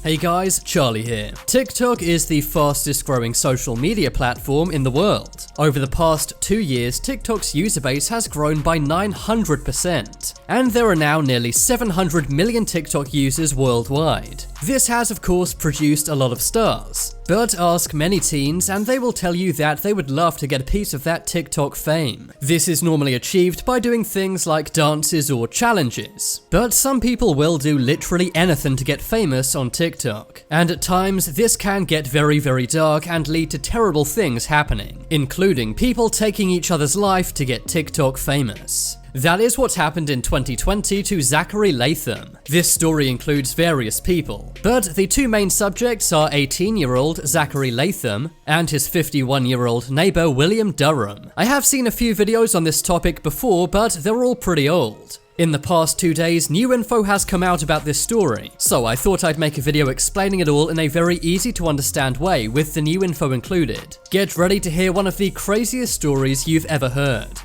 Hey guys, Charlie here. TikTok is the fastest growing social media platform in the world. Over the past 2 years, TikTok's user base has grown by 900%, and there are now nearly 700 million TikTok users worldwide. This has of course produced a lot of stars, but ask many teens and they will tell you that they would love to get a piece of that TikTok fame. This is normally achieved by doing things like dances or challenges, but some people will do literally anything to get famous on TikTok, and at times this can get very dark and lead to terrible things happening, including people taking each other's life to get TikTok famous. That is what happened in 2020 to Zachary Latham. This story includes various people, but the two main subjects are 18-year-old Zachary Latham and his 51-year-old neighbor William Durham. I have seen a few videos on this topic before, but they're all pretty old. In the past 2 days, new info has come out about this story, so I thought I'd make a video explaining it all in a very easy to understand way with the new info included. Get ready to hear one of the craziest stories you've ever heard.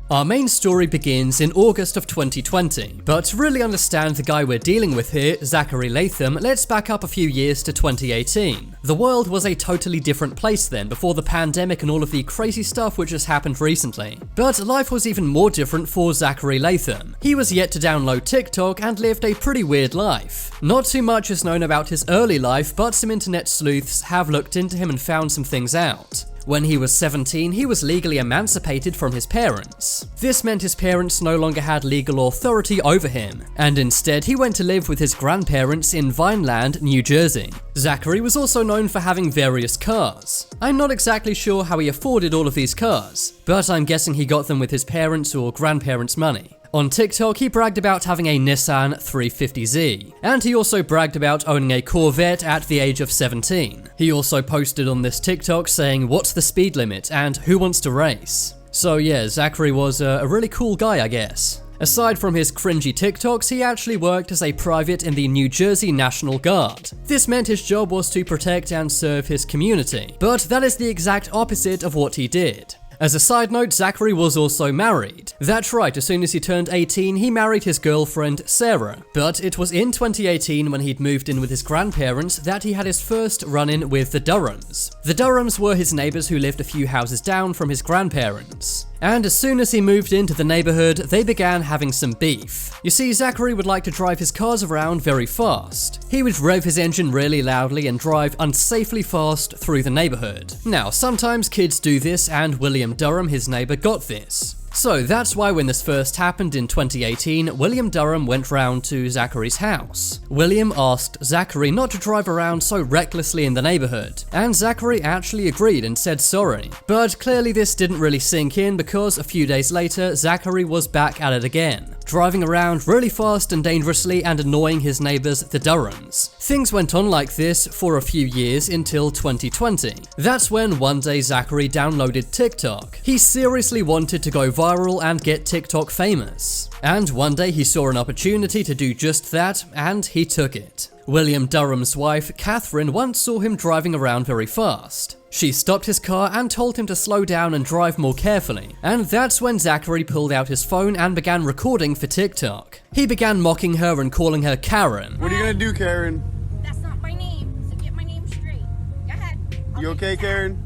Our main story begins in August of 2020, but to really understand the guy we're dealing with here, Zachary Latham, let's back up a few years to 2018. The world was a totally different place then, before the pandemic and all of the crazy stuff which has happened recently. But life was even more different for Zachary Latham. He was yet to download TikTok and lived a pretty weird life. Not too much is known about his early life, but some internet sleuths have looked into him and found some things out. When he was 17, he was legally emancipated from his parents. This meant his parents no longer had legal authority over him, and instead he went to live with his grandparents in Vineland, New Jersey. Zachary was also known for having various cars. I'm not exactly sure how he afforded all of these cars, but I'm guessing he got them with his parents' or grandparents' money. On TikTok, he bragged about having a Nissan 350Z, and he also bragged about owning a Corvette at the age of 17. He also posted on this TikTok saying, "What's the speed limit?" and "Who wants to race?" So yeah, Zachary was a really cool guy, I guess. Aside from his cringy TikToks, he actually worked as a private in the New Jersey National Guard. This meant his job was to protect and serve his community, but that is the exact opposite of what he did. As a side note, Zachary was also married. That's right, as soon as he turned 18, he married his girlfriend, Sarah. But it was in 2018, when he'd moved in with his grandparents, that he had his first run-in with the Durhams. The Durhams were his neighbors who lived a few houses down from his grandparents. And as soon as he moved into the neighborhood, they began having some beef. You see, Zachary would like to drive his cars around very fast. He would rev his engine really loudly and drive unsafely fast through the neighborhood. Now, sometimes kids do this, and William Durham, his neighbor, got this. So that's why when this first happened in 2018, William Durham went round to Zachary's house. William asked Zachary not to drive around so recklessly in the neighborhood, and Zachary actually agreed and said sorry. But clearly this didn't really sink in, because a few days later, Zachary was back at it again, driving around really fast and dangerously and annoying his neighbors, the Durhams. Things went on like this for a few years until 2020. That's when one day Zachary downloaded TikTok. He seriously wanted to go viral and get TikTok famous. And one day he saw an opportunity to do just that, and he took it. William Durham's wife, Catherine, once saw him driving around very fast. She stopped his car and told him to slow down and drive more carefully, and that's when Zachary pulled out his phone and began recording for TikTok. He began mocking her and calling her Karen. What are you gonna do, Karen? That's not my name, so get my name straight. Go ahead. You okay, Karen?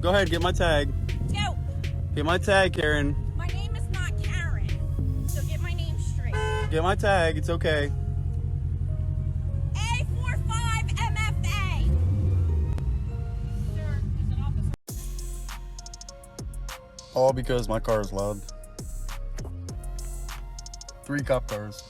Go ahead, get my tag. Let's go. Get my tag, Karen. My name is not Karen, so get my name straight. Get my tag, it's okay. A45 MFA. Sir, is an officer? All because my car is loud. 3 cop cars.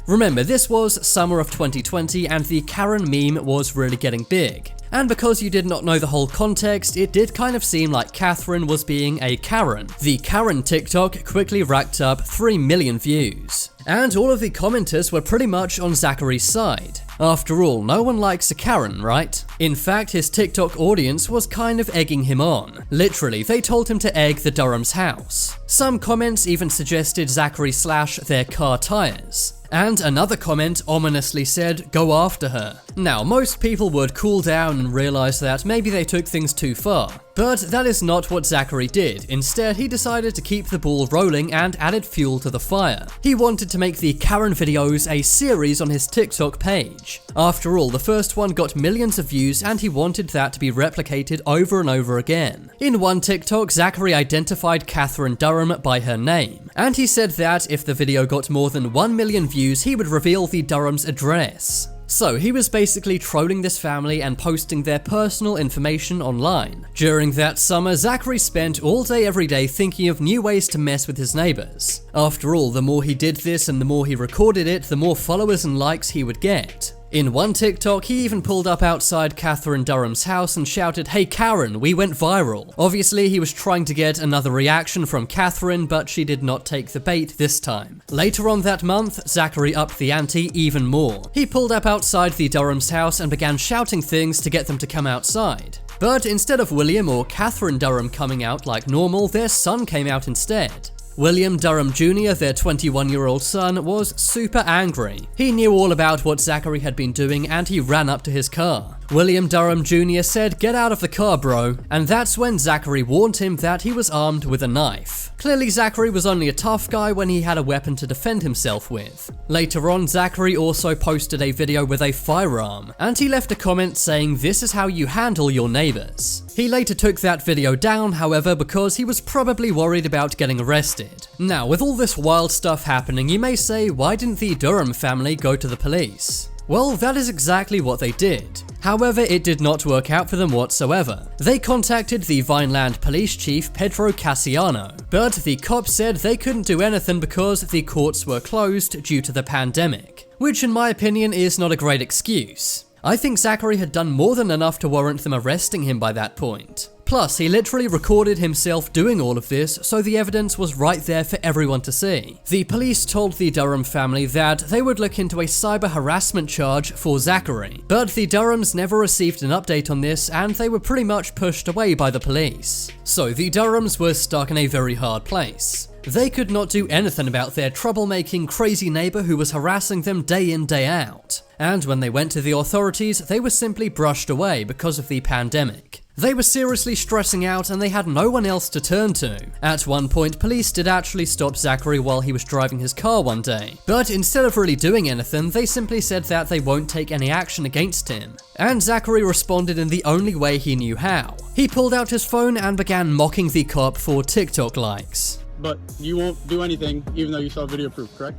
Remember, this was summer of 2020 and the Karen meme was really getting big. And because you did not know the whole context, it did kind of seem like Catherine was being a Karen. The Karen TikTok quickly racked up 3 million views. And all of the commenters were pretty much on Zachary's side. After all, no one likes a Karen, right? In fact, his TikTok audience was kind of egging him on. Literally, they told him to egg the Durham's house. Some comments even suggested Zachary slash their car tires. And another comment ominously said, "Go after her." Now, most people would cool down and realize that maybe they took things too far. But that is not what Zachary did. Instead, he decided to keep the ball rolling and added fuel to the fire. He wanted to make the Karen videos a series on his TikTok page. After all, the first one got millions of views and he wanted that to be replicated over and over again. In one TikTok, Zachary identified Catherine Durham by her name, and he said that if the video got more than 1 million views, he would reveal the Durham's address. So he was basically trolling this family and posting their personal information online. During that summer, Zachary spent all day every day thinking of new ways to mess with his neighbors. After all, the more he did this and the more he recorded it, the more followers and likes he would get. In one TikTok, he even pulled up outside Catherine Durham's house and shouted, "Hey Karen, we went viral." Obviously, he was trying to get another reaction from Catherine, but she did not take the bait this time. Later on that month, Zachary upped the ante even more. He pulled up outside the Durham's house and began shouting things to get them to come outside. But instead of William or Catherine Durham coming out like normal, their son came out instead. William Durham Jr., their 21-year-old son, was super angry. He knew all about what Zachary had been doing and he ran up to his car. William Durham Jr. said, "Get out of the car, bro," and that's when Zachary warned him that he was armed with a knife. Clearly, Zachary was only a tough guy when he had a weapon to defend himself with. Later on, Zachary also posted a video with a firearm, and he left a comment saying, "This is how you handle your neighbors." He later took that video down, however, because he was probably worried about getting arrested. Now, with all this wild stuff happening, you may say, why didn't the Durham family go to the police? Well, that is exactly what they did. However, it did not work out for them whatsoever. They contacted the Vineland police chief, Pedro Cassiano, but the cops said they couldn't do anything because the courts were closed due to the pandemic, which in my opinion is not a great excuse. I think Zachary had done more than enough to warrant them arresting him by that point. Plus, he literally recorded himself doing all of this, so the evidence was right there for everyone to see. The police told the Durham family that they would look into a cyber harassment charge for Zachary, but the Durhams never received an update on this and they were pretty much pushed away by the police. So the Durhams were stuck in a very hard place. They could not do anything about their troublemaking, crazy neighbor who was harassing them day in, day out. And when they went to the authorities, they were simply brushed away because of the pandemic. They were seriously stressing out and they had no one else to turn to. At one point, police did actually stop Zachary while he was driving his car one day. But instead of really doing anything, they simply said that they won't take any action against him. And Zachary responded in the only way he knew how. He pulled out his phone and began mocking the cop for TikTok likes. But you won't do anything even though you saw video proof, correct?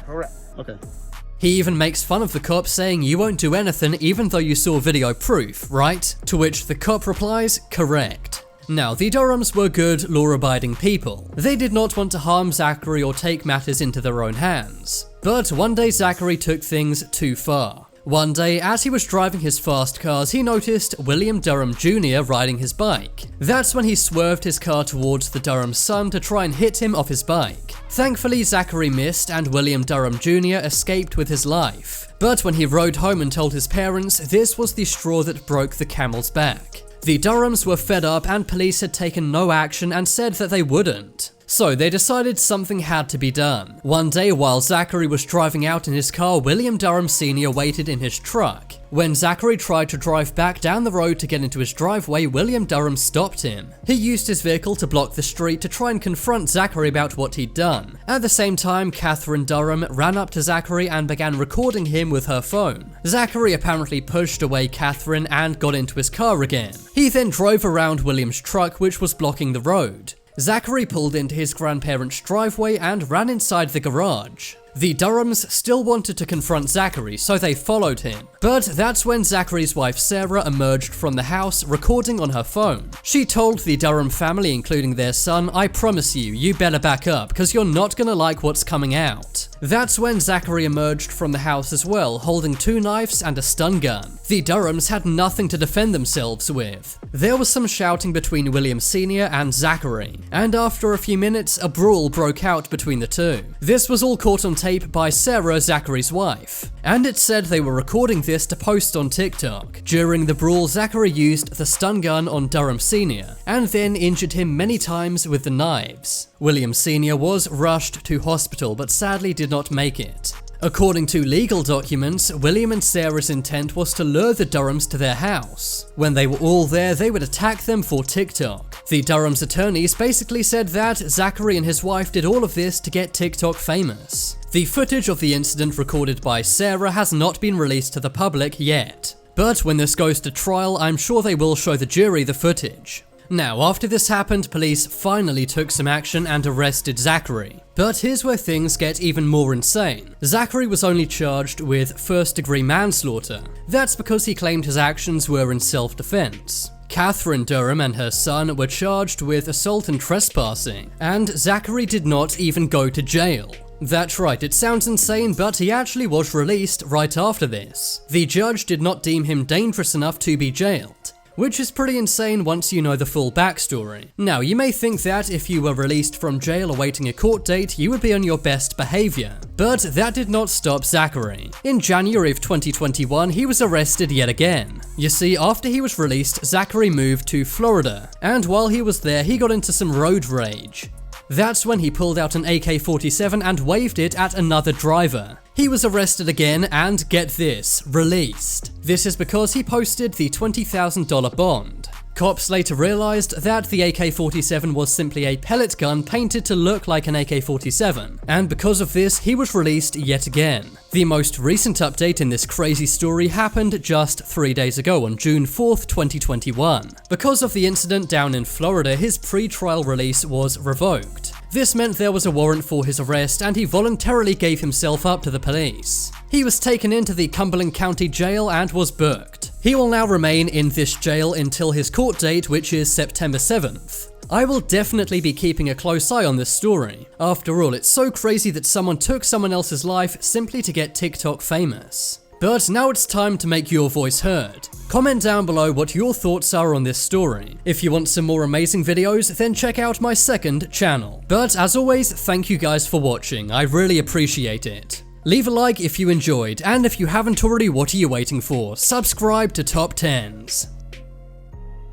Correct. Okay. He even makes fun of the cop, saying you won't do anything even though you saw video proof, right? To which the cop replies, correct. Now, the Durhams were good, law-abiding people. They did not want to harm Zachary or take matters into their own hands. But one day Zachary took things too far. One day, as he was driving his fast cars, he noticed William Durham Jr. riding his bike. That's when he swerved his car towards the Durham's son to try and hit him off his bike. Thankfully, Zachary missed and William Durham Jr. escaped with his life. But when he rode home and told his parents, this was the straw that broke the camel's back. The Durhams were fed up and police had taken no action and said that they wouldn't. So they decided something had to be done. One day while Zachary was driving out in his car, William Durham Sr. waited in his truck. When Zachary tried to drive back down the road to get into his driveway, William Durham stopped him. He used his vehicle to block the street to try and confront Zachary about what he'd done. At the same time, Catherine Durham ran up to Zachary and began recording him with her phone. Zachary apparently pushed away Catherine and got into his car again. He then drove around William's truck, which was blocking the road. Zachary pulled into his grandparents' driveway and ran inside the garage. The Durhams still wanted to confront Zachary, so they followed him. But that's when Zachary's wife Sarah emerged from the house, recording on her phone. She told the Durham family, including their son, "I promise you, you better back up, because you're not gonna like what's coming out." That's when Zachary emerged from the house as well, holding 2 knives and a stun gun. The Durhams had nothing to defend themselves with. There was some shouting between William Sr. and Zachary, and after a few minutes, a brawl broke out between the two. This was all caught on tape by Sarah, Zachary's wife, and it said they were recording this to post on TikTok. During the brawl, Zachary used the stun gun on Durham Sr. and then injured him many times with the knives. William Sr. was rushed to hospital but sadly did not make it. According to legal documents, William and Sarah's intent was to lure the Durhams to their house. When they were all there, they would attack them for TikTok. The Durhams' attorneys basically said that Zachary and his wife did all of this to get TikTok famous. The footage of the incident recorded by Sarah has not been released to the public yet. But when this goes to trial, I'm sure they will show the jury the footage. Now, after this happened, police finally took some action and arrested Zachary. But here's where things get even more insane. Zachary was only charged with first-degree manslaughter. That's because he claimed his actions were in self-defense. Catherine Durham and her son were charged with assault and trespassing, and Zachary did not even go to jail. That's right, it sounds insane, but he actually was released right after this. The judge did not deem him dangerous enough to be jailed, which is pretty insane once you know the full backstory. Now, you may think that if you were released from jail awaiting a court date, you would be on your best behavior. But that did not stop Zachary. In January of 2021, he was arrested yet again. You see, after he was released, Zachary moved to Florida, and while he was there, he got into some road rage. That's when he pulled out an AK-47 and waved it at another driver. He was arrested again and, get this, released. This is because he posted the $20,000 bond. Cops later realized that the AK-47 was simply a pellet gun painted to look like an AK-47, and because of this, he was released yet again. The most recent update in this crazy story happened just 3 days ago on June 4th, 2021. Because of the incident down in Florida, his pre-trial release was revoked. This meant there was a warrant for his arrest and he voluntarily gave himself up to the police. He was taken into the Cumberland County Jail and was booked. He will now remain in this jail until his court date, which is September 7th. I will definitely be keeping a close eye on this story. After all, it's so crazy that someone took someone else's life simply to get TikTok famous. But now it's time to make your voice heard. Comment down below what your thoughts are on this story. If you want some more amazing videos, then check out my second channel. But as always, thank you guys for watching, I really appreciate it. Leave a like if you enjoyed, and if you haven't already, what are you waiting for? Subscribe to Top 10s.